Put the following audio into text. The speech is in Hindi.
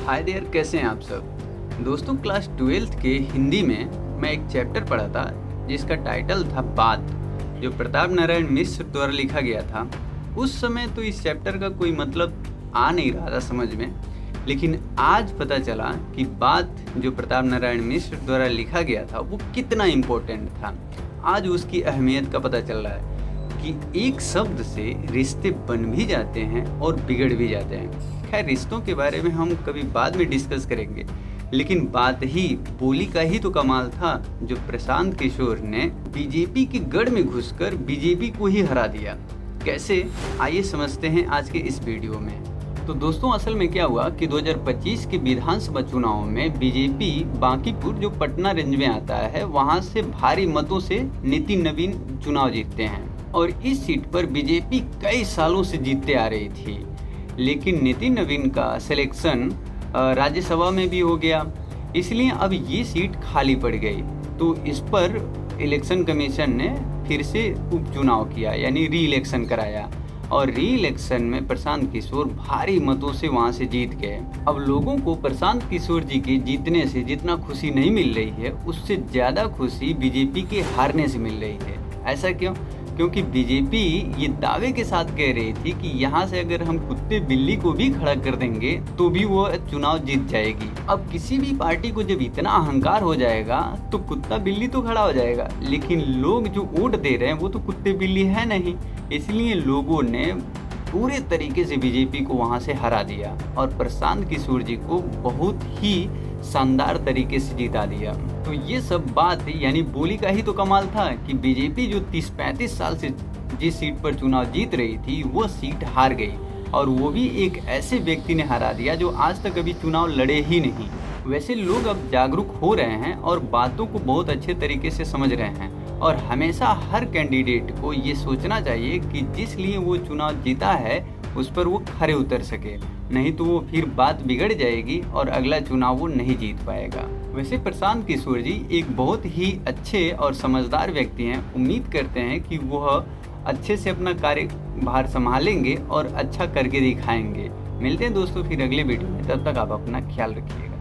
हाय देयर, कैसे हैं आप सब दोस्तों। क्लास 12th के हिंदी में मैं एक चैप्टर पढ़ा था जिसका टाइटल था बात, जो प्रताप नारायण मिश्र द्वारा लिखा गया था। उस समय तो इस चैप्टर का कोई मतलब आ नहीं रहा था समझ में, लेकिन आज पता चला कि बात जो प्रताप नारायण मिश्र द्वारा लिखा गया था वो कितना इम्पोर्टेंट था। आज उसकी अहमियत का पता चल रहा है कि एक शब्द से रिश्ते बन भी जाते हैं और बिगड़ भी जाते हैं। खैर, रिश्तों के बारे में हम कभी बाद में डिस्कस करेंगे, लेकिन बात ही बोली का ही तो कमाल था जो प्रशांत किशोर ने बीजेपी के गढ़ में घुसकर बीजेपी को ही हरा दिया। कैसे, आइए समझते हैं आज के इस वीडियो में। तो दोस्तों, असल में क्या हुआ कि 2025 के विधानसभा चुनाव में बीजेपी बांकीपुर जो पटना रेंज में आता है वहां से भारी मतों से नितिन नवीन चुनाव जीतते हैं और इस सीट पर बीजेपी कई सालों से जीतते आ रही थी। लेकिन नितिन नवीन का सिलेक्शन राज्यसभा में भी हो गया, इसलिए अब ये सीट खाली पड़ गई। तो इस पर इलेक्शन कमीशन ने फिर से उपचुनाव किया, यानी री इलेक्शन कराया और री इलेक्शन में प्रशांत किशोर भारी मतों से वहां से जीत गए। अब लोगों को प्रशांत किशोर जी के जीतने से जितना खुशी नहीं मिल रही है, उससे ज़्यादा खुशी बीजेपी के हारने से मिल रही है। ऐसा क्यों? क्योंकि बीजेपी ये दावे के साथ कह रही थी कि यहाँ से अगर हम कुत्ते बिल्ली को भी खड़ा कर देंगे तो भी वो चुनाव जीत जाएगी। अब किसी भी पार्टी को जब इतना अहंकार हो जाएगा तो कुत्ता बिल्ली तो खड़ा हो जाएगा, लेकिन लोग जो वोट दे रहे हैं वो तो कुत्ते बिल्ली है नहीं। इसलिए लोगों ने पूरे तरीके से बीजेपी को वहां से हरा दिया और प्रशांत किशोर जी को बहुत ही शानदार तरीके से जिता दिया। तो ये सब बात यानी बोली का ही तो कमाल था कि बीजेपी जो 30-35 साल से जिस सीट पर चुनाव जीत रही थी वो सीट हार गई, और वो भी एक ऐसे व्यक्ति ने हरा दिया जो आज तक अभी चुनाव लड़े ही नहीं। वैसे लोग अब जागरूक हो रहे हैं और बातों को बहुत अच्छे तरीके से समझ रहे हैं, और हमेशा हर कैंडिडेट को ये सोचना चाहिए कि जिस लिए वो चुनाव जीता है उस पर वो खरे उतर सके, नहीं तो वो फिर बात बिगड़ जाएगी और अगला चुनाव वो नहीं जीत पाएगा। वैसे प्रशांत किशोर जी एक बहुत ही अच्छे और समझदार व्यक्ति हैं। उम्मीद करते हैं कि वह अच्छे से अपना कार्यभार संभालेंगे और अच्छा करके दिखाएंगे। मिलते हैं दोस्तों फिर अगले वीडियो में, तब तक आप अपना ख्याल रखिएगा।